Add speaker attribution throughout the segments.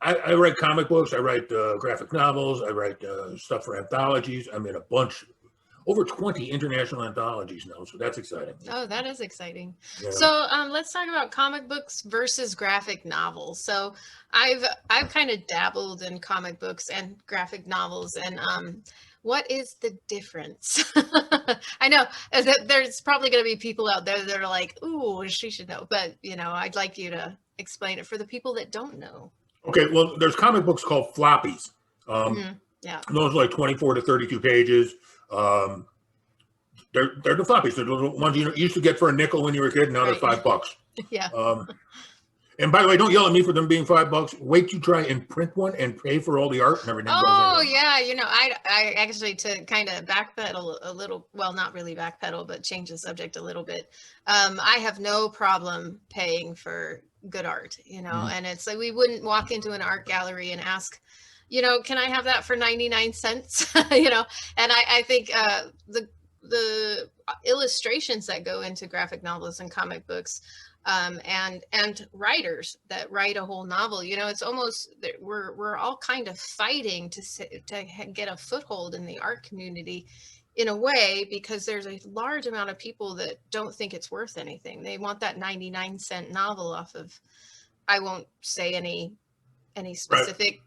Speaker 1: I write comic books. I write graphic novels. I write stuff for anthologies. I'm in a bunch, over 20 international anthologies now, so that's exciting.
Speaker 2: Oh, that is exciting.
Speaker 1: Yeah.
Speaker 2: So let's talk about comic books versus graphic novels. So I've kind of dabbled in comic books and graphic novels, and what is the difference? I know there's probably going to be people out there that are like, "Ooh, she should know," but I'd like you to explain it for the people that don't know.
Speaker 1: Okay, well, there's comic books called floppies.
Speaker 2: Yeah.
Speaker 1: Those are like 24 to 32 pages. They're the floppies. They're the little ones you used to get for a nickel when you were a kid. Now they're $5.
Speaker 2: Yeah.
Speaker 1: And by the way, don't yell at me for them being $5. Wait to try and print one and pay for all the art and everything.
Speaker 2: Oh yeah, I actually, to kind of backpedal a little, well, not really backpedal, but change the subject a little bit. I have no problem paying for good art, and it's like we wouldn't walk into an art gallery and ask, can I have that for 99 cents? And I think the illustrations that go into graphic novels and comic books, and writers that write a whole novel, it's almost we're all kind of fighting to get a foothold in the art community in a way, because there's a large amount of people that don't think it's worth anything. They want that 99-cent novel off of, I won't say any specific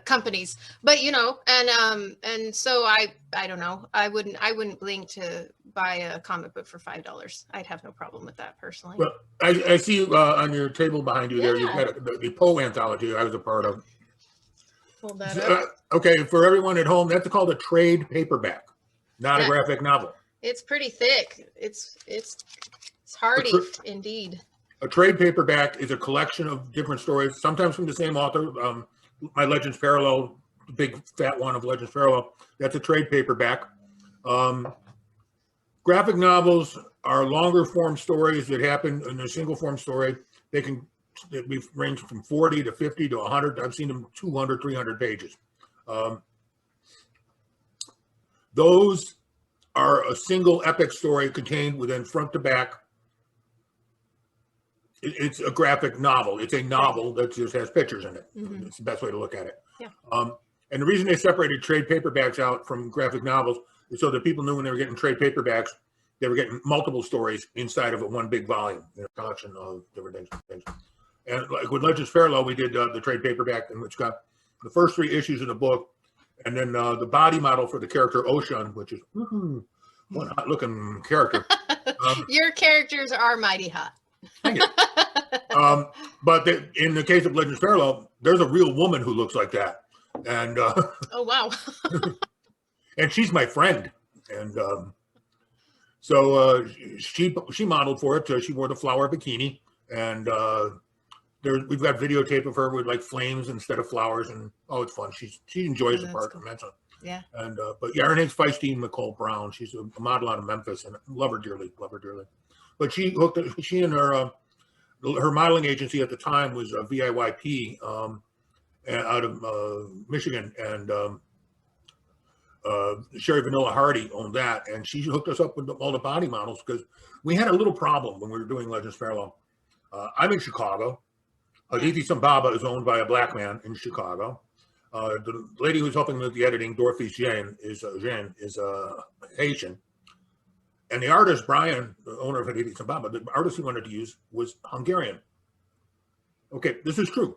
Speaker 2: companies, but and so I don't know, I wouldn't blink to buy a comic book for $5. I'd have no problem with that personally.
Speaker 1: Well, I see on your table behind you there, you've got the Poe anthology I was a part of.
Speaker 2: Hold that up.
Speaker 1: Okay, for everyone at home, that's called a trade paperback, not a graphic novel.
Speaker 2: It's pretty thick. It's hardy indeed.
Speaker 1: A trade paperback is a collection of different stories, sometimes from the same author. My Legends Parallel, the big fat one of Legends Parallel, that's a trade paperback. Graphic novels are longer form stories that happen in a single form story. They range from 40 to 50 to 100. I've seen them 200, 300 pages. Those are a single epic story contained within front to back. It's a graphic novel. It's a novel that just has pictures in it. Mm-hmm. It's the best way to look at it.
Speaker 2: Yeah.
Speaker 1: And the reason they separated trade paperbacks out from graphic novels is so that people knew when they were getting trade paperbacks, they were getting multiple stories inside of one big volume, a collection of different things. And like with Legends Parallel, we did the trade paperback, in which got the first 3 issues of the book, and then the body model for the character Ocean, which is one hot-looking character.
Speaker 2: Your characters are mighty hot.
Speaker 1: But in the case of Legends Parallel, there's a real woman who looks like that, and
Speaker 2: oh wow,
Speaker 1: and she's my friend, and so she modeled for it. She wore the flower bikini, and we've got videotape of her with like flames instead of flowers, and it's fun. She enjoys the part immensely.
Speaker 2: Yeah. And
Speaker 1: but yeah, her name's Feisty Nicole Brown. She's a model out of Memphis, and love her dearly. But she and her modeling agency at the time was VIYP out of Michigan, and Sherry Vanilla Hardy owned that, and she hooked us up with all the body models because we had a little problem when we were doing Legends Parallel. I'm in Chicago. Aditi Sambaba is owned by a black man in Chicago. The lady who's helping with the editing, Dorothy Jean, is Haitian. And the artist, Brian, the owner of Aditi Sambaba, the artist he wanted to use was Hungarian. Okay, this is true.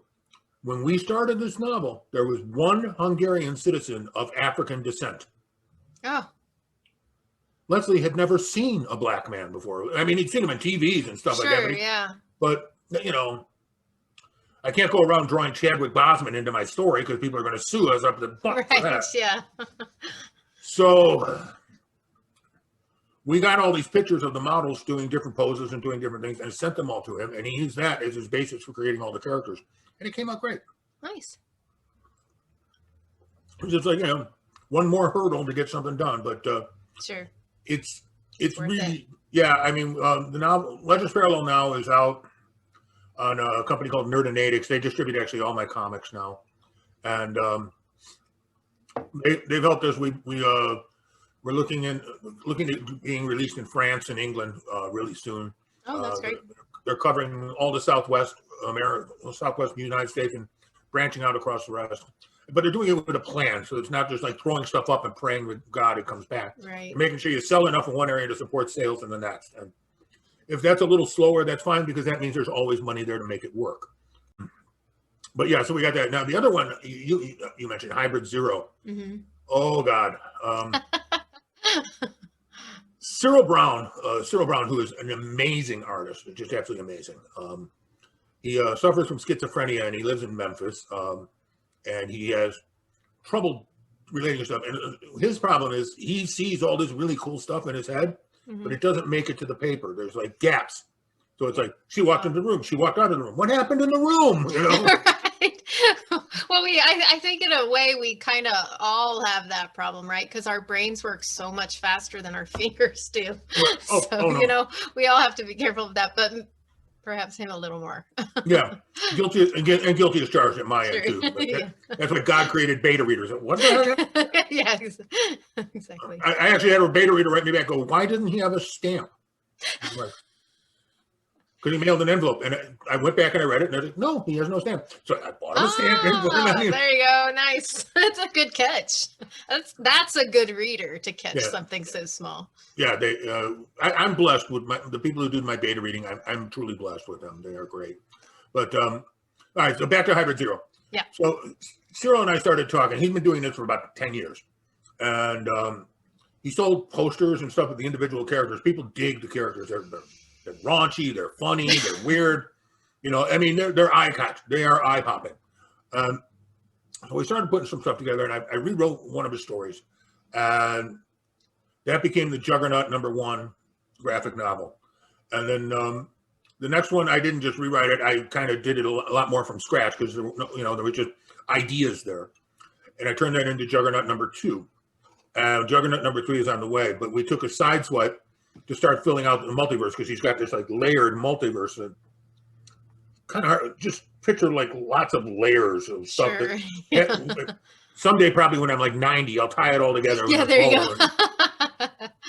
Speaker 1: When we started this novel, there was one Hungarian citizen of African descent.
Speaker 2: Oh.
Speaker 1: Leslie had never seen a black man before. I mean, he'd seen him in TVs and stuff like that.
Speaker 2: Sure, yeah.
Speaker 1: But, I can't go around drawing Chadwick Boseman into my story because people are going to sue us up the butt for that.
Speaker 2: Yeah.
Speaker 1: So we got all these pictures of the models doing different poses and doing different things and sent them all to him. And he used that as his basis for creating all the characters. And it came out great.
Speaker 2: Nice.
Speaker 1: It was just like, one more hurdle to get something done. But
Speaker 2: sure.
Speaker 1: It's really, yeah. I mean, the novel, Legends Parallel now is out on a company called Nerdonatics. They distribute actually all my comics now. And they've helped us. We're looking at being released in France and England really soon.
Speaker 2: Oh, that's great.
Speaker 1: They're covering all the Southwest United States and branching out across the rest. But they're doing it with a plan, so it's not just like throwing stuff up and praying with God it comes back.
Speaker 2: Right.
Speaker 1: You're making sure you sell enough in one area to support sales in the next. And if that's a little slower, that's fine, because that means there's always money there to make it work. But yeah, so we got that. Now the other one you mentioned, Hybrid Zero.
Speaker 2: Mm-hmm.
Speaker 1: Oh God. Cyril Brown, who is an amazing artist, just absolutely amazing. He suffers from schizophrenia and he lives in Memphis. And he has trouble relating to stuff. And his problem is he sees all this really cool stuff in his head, but it doesn't make it to the paper. There's like gaps. So it's like, she walked into the room, she walked out of the room. What happened in the room? You know?
Speaker 2: Right. Well, I think in a way we kind of all have that problem, right? Because our brains work so much faster than our fingers do. No. You know, we all have to be careful of that, but perhaps him a little more.
Speaker 1: Yeah, guilty as charged at my end too. That's why God created beta readers. What the heck?
Speaker 2: Yeah, exactly.
Speaker 1: I actually had a beta reader write me back, go, why didn't he have a stamp? Because he mailed an envelope, and I went back and I read it, and I was like, no, he has no stamp. So I bought him a stamp.
Speaker 2: There you go. Nice. That's a good catch. That's a good reader to catch something so small.
Speaker 1: Yeah, I'm blessed with the people who do my beta reading. I'm truly blessed with them. They are great. But all right, so back to Hybrid Zero.
Speaker 2: Yeah.
Speaker 1: So Cyril and I started talking. He's been doing this for about 10 years, and he sold posters and stuff with the individual characters. People dig the characters. They're raunchy, they're funny, they're weird. You know, I mean, they're icons. They are eye-popping. So we started putting some stuff together, and I rewrote one of his stories. And that became the Juggernaut #1 graphic novel. And then the next one, I didn't just rewrite it. I kind of did it a lot more from scratch because, there were just ideas there. And I turned that into Juggernaut #2. Juggernaut #3 is on the way. But we took a side swipe to start filling out the multiverse, because he's got this like layered multiverse. Kind of hard, just picture like lots of layers of stuff.
Speaker 2: Sure.
Speaker 1: Someday, probably when I'm like 90, I'll tie it all together.
Speaker 2: Yeah, there you go.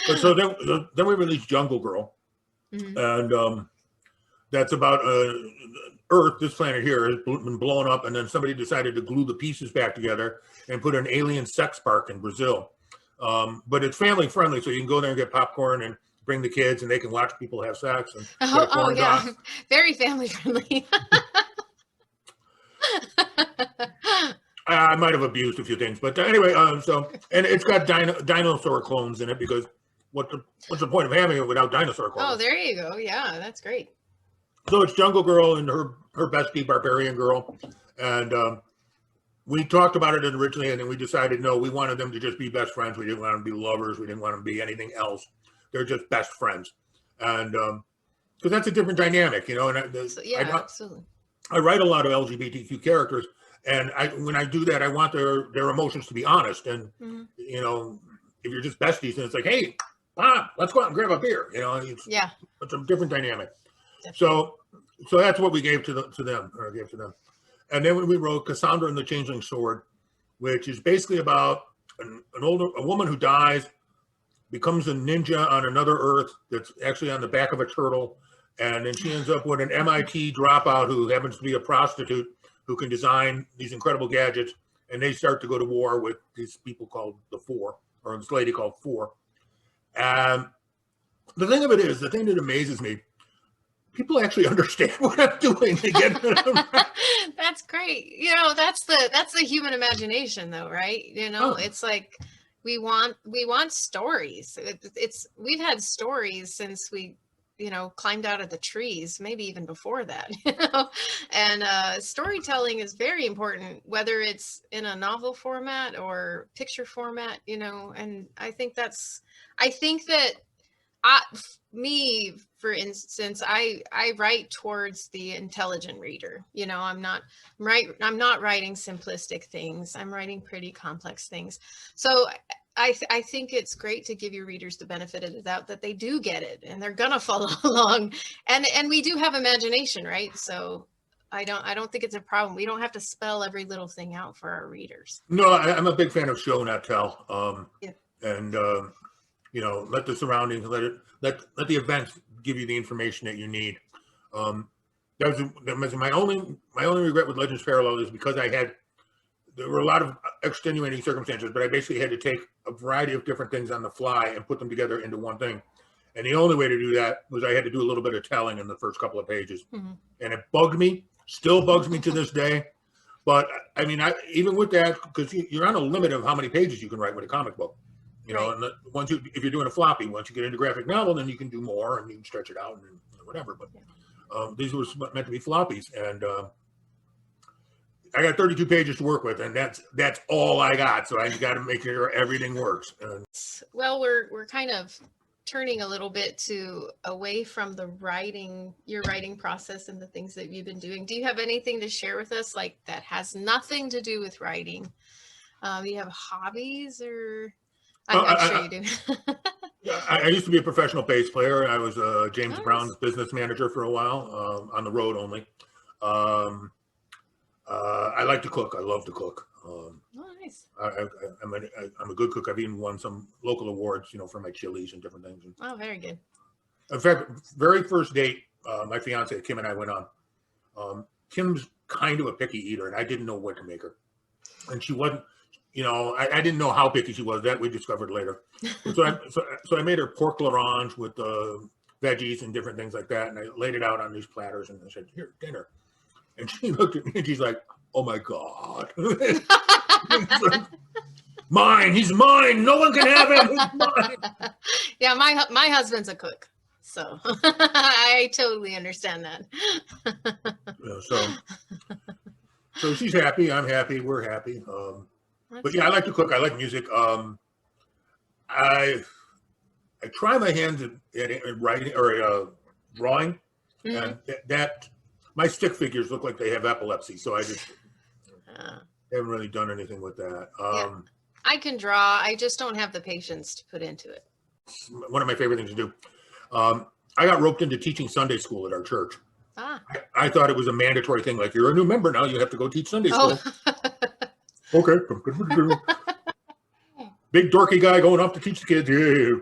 Speaker 1: But so then we released Jungle Girl, and that's about Earth. This planet here has been blown up, and then somebody decided to glue the pieces back together and put an alien sex park in Brazil. But it's family friendly, so you can go there and get popcorn and bring the kids, and they can watch people have sex. And
Speaker 2: yeah, very family friendly.
Speaker 1: I might have abused a few things, but anyway, and it's got dinosaur clones in it, because what's the point of having it without dinosaur clones?
Speaker 2: Oh, there you go. Yeah, that's great.
Speaker 1: So it's Jungle Girl and her bestie, Barbarian Girl, and we talked about it originally, and then we decided, no, we wanted them to just be best friends. We didn't want them to be lovers. We didn't want them to be anything else. They're just best friends. And because that's a different dynamic, you know. And
Speaker 2: absolutely.
Speaker 1: I write a lot of LGBTQ characters, and when I do that, I want their emotions to be honest. And, you know, if you're just besties, and it's like, hey, Bob, let's go out and grab a beer. You know, it's a different dynamic. Definitely. So that's what we gave to them. And then when we wrote Cassandra and the Changeling Sword, which is basically about a woman who dies, becomes a ninja on another Earth that's actually on the back of a turtle, and then she ends up with an MIT dropout who happens to be a prostitute who can design these incredible gadgets, and they start to go to war with these people called the Four, or this lady called Four. And the thing that amazes me, people actually understand what I'm doing.
Speaker 2: That's great. You know, that's the human imagination, though, right? You know, it's like we want stories. We've had stories since we, you know, climbed out of the trees, maybe even before that. You know, and storytelling is very important, whether it's in a novel format or picture format. You know, and I think that. Me, for instance, I write towards the intelligent reader. You know, I'm not writing simplistic things. I'm writing pretty complex things. So I think it's great to give your readers the benefit of the doubt that they do get it and they're gonna follow along. And we do have imagination, right? So I don't think it's a problem. We don't have to spell every little thing out for our readers.
Speaker 1: No, I'm a big fan of show, not tell. And you know, let the surroundings, let the events give you the information that you need. That was my only regret with Legends Parallel is because there were a lot of extenuating circumstances, but I basically had to take a variety of different things on the fly and put them together into one thing. And the only way to do that was I had to do a little bit of telling in the first couple of pages. And it bugged me, still bugs me to this day. But I mean, even with that, because you're on a limit of how many pages you can write with a comic book, you know, and if you're doing a floppy, once you get into graphic novel, then you can do more and you can stretch it out and whatever. But these were meant to be floppies, and I got 32 pages to work with, and that's all I got. So I got to make sure everything works.
Speaker 2: Well, we're kind of turning a little bit away from your writing process and the things that you've been doing. Do you have anything to share with us, like that has nothing to do with writing? You have hobbies, or I'm sure you do.
Speaker 1: I used to be a professional bass player. I was James Brown's business manager for a while, on the road only. I like to cook. I love to cook.
Speaker 2: Nice.
Speaker 1: I'm a good cook. I've even won some local awards, you know, for my chilies and different things.
Speaker 2: Oh, very good.
Speaker 1: In fact, very first date, my fiance Kim and I went on. Kim's kind of a picky eater, and I didn't know what to make her. And she wasn't, you know, I didn't know how picky she was. That we discovered later. So I made her pork l'orange with veggies and different things like that, and I laid it out on these platters, and I said, "Here, dinner." And she looked at me and she's like, "Oh my God." Mine, he's mine. No one can have him. He's mine.
Speaker 2: Yeah, my husband's a cook, so I totally understand that.
Speaker 1: So she's happy. I'm happy. We're happy. But yeah, I like to cook. I like music. I try my hands at writing or drawing, and that my stick figures look like they have epilepsy. So I just haven't really done anything with that.
Speaker 2: I can draw. I just don't have the patience to put into it.
Speaker 1: One of my favorite things to do. I got roped into teaching Sunday school at our church. I thought it was a mandatory thing. Like, you're a new member now, you have to go teach Sunday school. Okay. Big dorky guy going off to teach the kids. Yeah.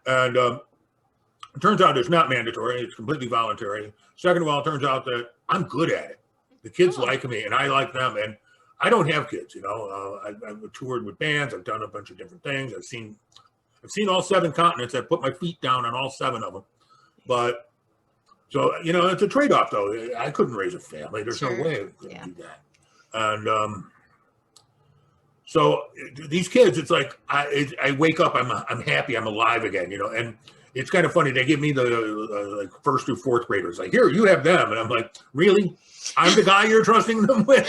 Speaker 1: And it turns out it's not mandatory. It's completely voluntary. Second of all, it turns out that I'm good at it. The kids like me, and I like them. And I don't have kids, you know. I've toured with bands. I've done a bunch of different things. I've seen all 7 continents. I've put my feet down on all 7 of them. But so, you know, it's a trade-off, though. I couldn't raise a family. There's no way I could do that. And so these kids, it's like I wake up, I'm happy, I'm alive again, you know. And it's kind of funny. They give me the like 1st through 4th graders, like, here, you have them, and I'm like, really? I'm the guy you're trusting them with?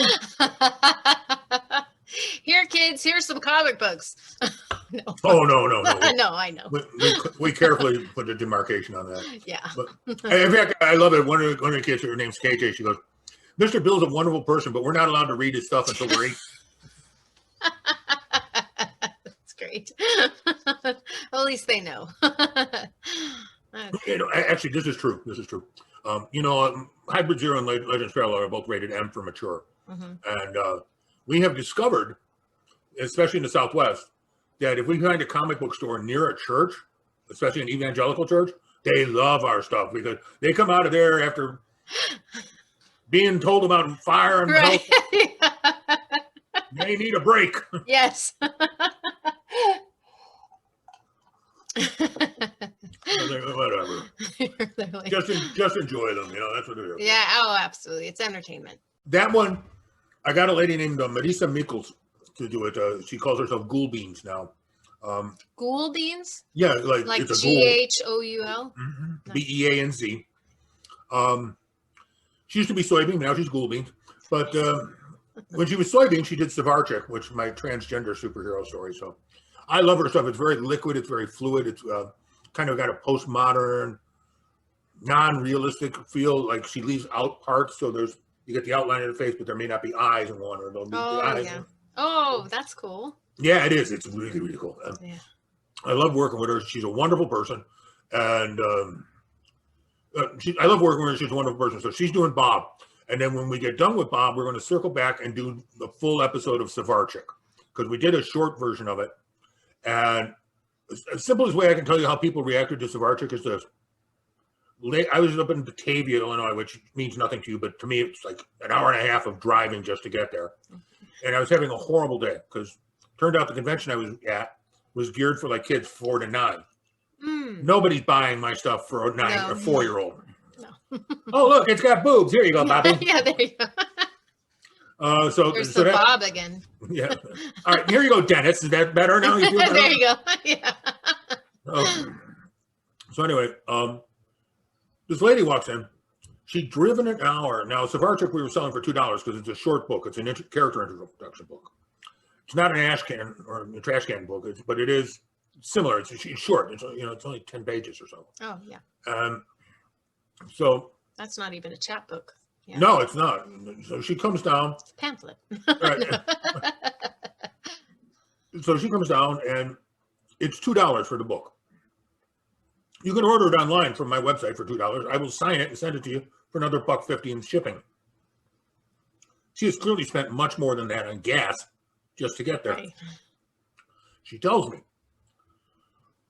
Speaker 2: Here, kids, here's some comic books.
Speaker 1: No. Oh, no.
Speaker 2: No, I know.
Speaker 1: We carefully put a demarcation on that.
Speaker 2: Yeah.
Speaker 1: But in fact, I love it. One of the kids, her name's KJ, she goes, "Mr. Bill's a wonderful person, but we're not allowed to read his stuff until we're 8."
Speaker 2: That's great. Well, at least they know.
Speaker 1: You know, actually, this is true. You know, Hybrid Zero and Legends Parallel are both rated M for mature. And we have discovered, especially in the Southwest, that if we find a comic book store near a church, especially an evangelical church, they love our stuff because they come out of there after being told about fire and health. They need a break.
Speaker 2: Yes.
Speaker 1: Whatever.
Speaker 2: Like,
Speaker 1: just enjoy them, you know. That's what it is.
Speaker 2: Yeah. Oh, absolutely. It's entertainment.
Speaker 1: That one, I got a lady named Marisa Mikkels to do it. She calls herself Ghoul Beans now.
Speaker 2: Ghoul Beans?
Speaker 1: Yeah, like it's a
Speaker 2: GHOUL.
Speaker 1: BEANZ. She used to be soybean, now she's Ghoul Beans. But when she was soybean, she did Savarchik, which is my transgender superhero story. So I love her stuff. It's very liquid. It's very fluid. It's kind of got a postmodern, non-realistic feel. Like she leaves out parts, so you get the outline of the face, but there may not be eyes in one, or there'll be the eyes.
Speaker 2: Yeah. Oh, that's cool.
Speaker 1: Yeah, it is. It's really, really cool. Yeah. I love working with her. She's a wonderful person, and I love working with her. She's a wonderful person. So she's doing Bob, and then when we get done with Bob, we're going to circle back and do the full episode of Savarchik, because we did a short version of it. And as simplest way I can tell you how people reacted to Savarchik is this: I was up in Batavia, Illinois, which means nothing to you, but to me, it's like an hour and a half of driving just to get there. And I was having a horrible day because turned out the convention I was at was geared for like kids 4 to 9. Nobody's buying my stuff for a 4-year-old. No. Oh, look, it's got boobs. Here you go, Bobby.
Speaker 2: Yeah, there you go. There's
Speaker 1: so
Speaker 2: Bob again.
Speaker 1: Yeah. All right, here you go, Dennis. Is that better now? You feel better?
Speaker 2: There you go. Yeah.
Speaker 1: So anyway, this lady walks in. She'd driven an hour. Now, Savarchik we were selling for $2 because it's a short book. It's a character introduction book. It's not an ash can or a trash can book, but it is similar. It's short. It's it's only 10 pages or so.
Speaker 2: Oh yeah.
Speaker 1: So
Speaker 2: that's not even a chap book. Yeah.
Speaker 1: No, it's not. So she comes down.
Speaker 2: It's a pamphlet.
Speaker 1: Right. So she comes down, and it's $2 for the book. You can order it online from my website for $2. I will sign it and send it to you for another $1.50 in shipping. She has clearly spent much more than that on gas just to get there. Right. She tells me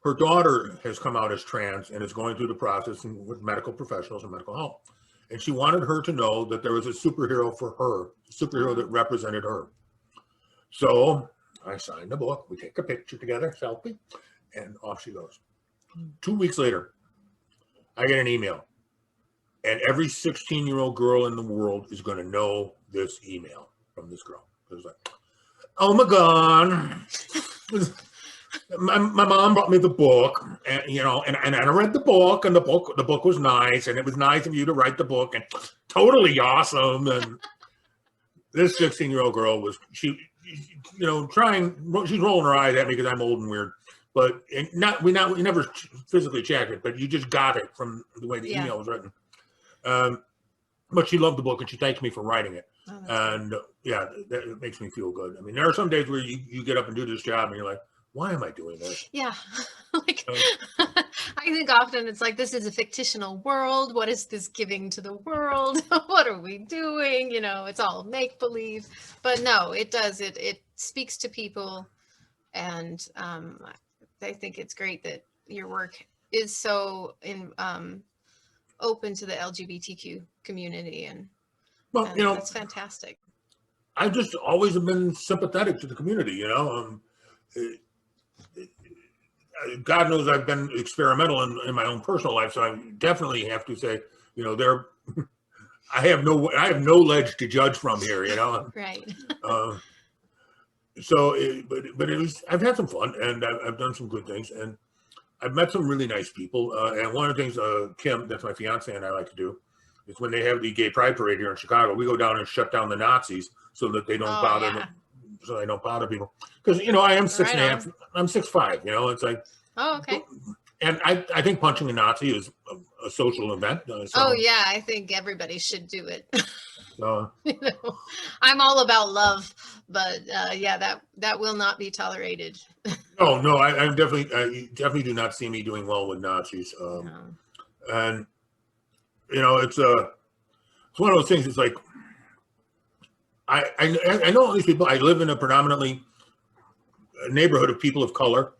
Speaker 1: her daughter has come out as trans and is going through the process with medical professionals and medical health. And she wanted her to know that there was a superhero for her, a superhero that represented her. So I signed the book. We take a picture together, selfie, and off she goes. 2 weeks later, I get an email. And every 16-year-old girl in the world is going to know this email from this girl. It was like, oh my God. My mom brought me the book, and and I read the book, and the book was nice, and it was nice of you to write the book, and totally awesome. And this 16-year-old girl was she's rolling her eyes at me because I'm old and weird, but we never physically checked it, but you just got it from the way the email was written. But she loved the book, and she thanked me for writing it. Oh, and that makes me feel good. I mean, there are some days where you get up and do this job, and you're like, why am I doing this? Yeah.
Speaker 2: I think often it's like, this is a fictional world. What is this giving to the world? What are we doing? It's all make-believe. But no, it does. It speaks to people. And I think it's great that your work is so open to the LGBTQ community. And that's fantastic.
Speaker 1: I just always have been sympathetic to the community, God knows I've been experimental in my own personal life, so I definitely have to say, I have no ledge to judge from here,
Speaker 2: Right.
Speaker 1: But it was, I've had some fun, and I've done some good things, and I've met some really nice people. And one of the things Kim, that's my fiance, and I like to do is when they have the gay pride parade here in Chicago, we go down and shut down the Nazis so that they don't bother them. So I don't bother people, because I am 6'5". I'm 6'5". It's like,
Speaker 2: oh, okay.
Speaker 1: And I think punching a Nazi is a social event.
Speaker 2: Oh yeah, I think everybody should do it. I'm all about love, but that will not be tolerated.
Speaker 1: No, I definitely do not see me doing well with Nazis. No. And it's one of those things. It's like, I know all these people. I live in a predominantly neighborhood of people of color,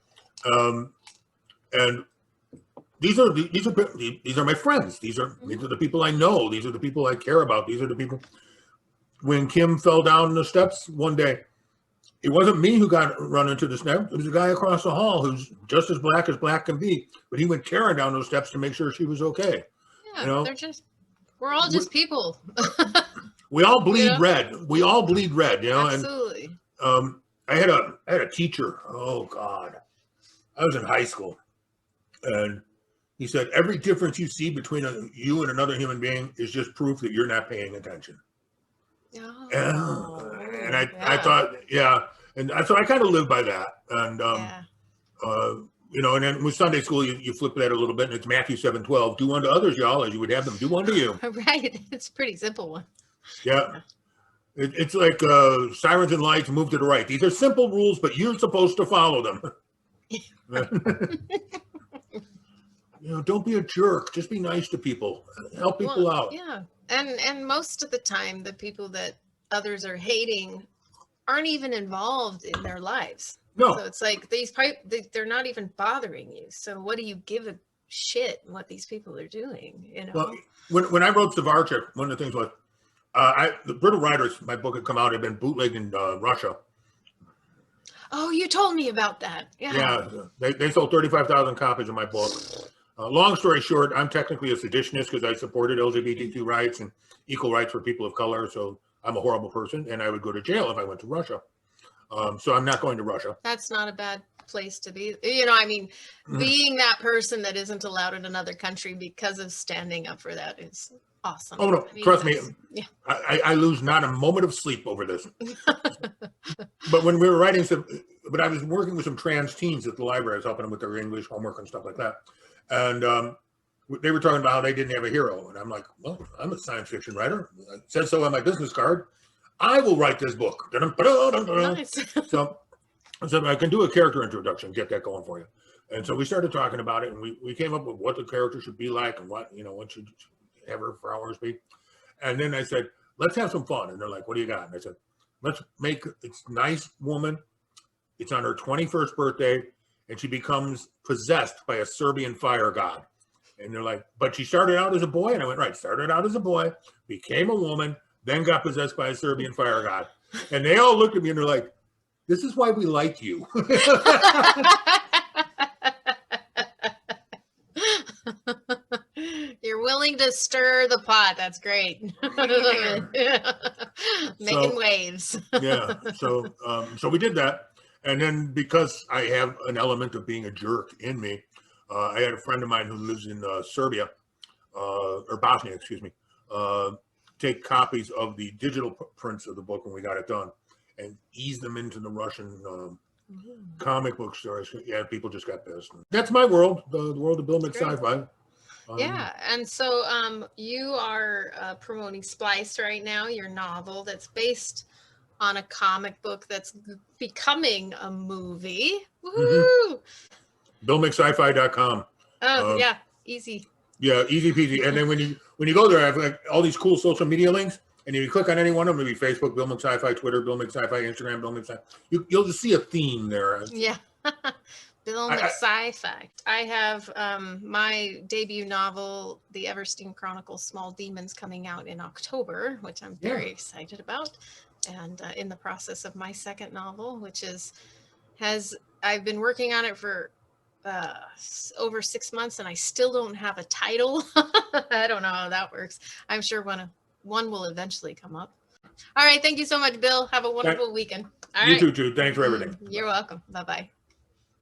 Speaker 1: and these are my friends. These are the people I know. These are the people I care about. These are the people. When Kim fell down the steps one day, it wasn't me who got run into the steps. It was a guy across the hall who's just as black can be, but he went tearing down those steps to make sure she was okay.
Speaker 2: Yeah, we're all just people.
Speaker 1: We all bleed red. We all bleed red,
Speaker 2: Absolutely.
Speaker 1: And I had a teacher. Oh God, I was in high school, and he said every difference you see between you and another human being is just proof that you're not paying attention. Oh, and I thought, and so I kind of live by that, and and then with Sunday school, you flip that a little bit, and it's Matthew 7:12. Do unto others, y'all, as you would have them do unto you.
Speaker 2: Right, it's a pretty simple one.
Speaker 1: Yeah. It's like sirens and lights, move to the right. These are simple rules, but you're supposed to follow them. Don't be a jerk. Just be nice to people. Help people out.
Speaker 2: Yeah. And most of the time, the people that others are hating aren't even involved in their lives.
Speaker 1: No.
Speaker 2: So it's like they're not even bothering you. So what do you give shit what these people are doing, you know.
Speaker 1: Well, when I wrote Savarchik, one of the things was the Brittle Writers, my book had come out, had been bootlegged in Russia.
Speaker 2: Oh, you told me about that.
Speaker 1: Yeah, they sold 35,000 copies of my book. Long story short, I'm technically a seditionist because I supported LGBTQ rights and equal rights for people of color. So I'm a horrible person, and I would go to jail if I went to Russia. So I'm not going to Russia.
Speaker 2: That's not a bad place to be. You know, I mean, being that person that isn't allowed in another country because of standing up for that is awesome.
Speaker 1: Oh, no,
Speaker 2: I mean,
Speaker 1: trust me.
Speaker 2: yeah.
Speaker 1: I lose not a moment of sleep over this. But when we were writing but I was working with some trans teens at the library. I was helping them with their English homework and stuff like that. And they were talking about how they didn't have a hero. And I'm like, well, I'm a science fiction writer. It says so on my business card. I will write this book.
Speaker 2: Nice.
Speaker 1: So I said, I can do a character introduction, get that going for you. And so we started talking about it, and we came up with what the character should be like and what should have her flowers be. And then I said, let's have some fun. And they're like, what do you got? And I said, let's make it's nice woman. It's on her 21st birthday, and she becomes possessed by a Serbian fire god. And they're like, but she started out as a boy. And I went, right, started out as a boy, became a woman, then got possessed by a Serbian fire god. And they all looked at me and they're like, this is why we like you.
Speaker 2: You're willing to stir the pot. That's great. Making waves.
Speaker 1: Yeah. So we did that. And then because I have an element of being a jerk in me, I had a friend of mine who lives in Serbia, or Bosnia, excuse me, take copies of the digital prints of the book when we got it done and ease them into the Russian comic book stores. Yeah, people just got pissed. That's my world, the world of Bill McSciFi.
Speaker 2: Yeah, and so you are promoting Spliced right now, your novel that's based on a comic book that's becoming a movie. Woohoo!
Speaker 1: BillMcSciFi.com.
Speaker 2: Oh, yeah, easy.
Speaker 1: Yeah, easy peasy. And then when you go there, I have like all these cool social media links, and if you click on any one of them, maybe Facebook, Bill McSciFi, Twitter, Bill McSciFi, Instagram, Bill McSciFi, you'll just see a theme there.
Speaker 2: Yeah. Bill McSciFi. I have my debut novel, The Eversteam Chronicles, Small Demons, coming out in October, which I'm very excited about. And in the process of my second novel, which I've been working on it for over 6 months, and I still don't have a title. I don't know how that works. I'm sure one will eventually come up. All right. Thank you so much, Bill. Have a wonderful weekend. All right.
Speaker 1: You too, Jude. Thanks for everything.
Speaker 2: You're welcome. Bye-bye.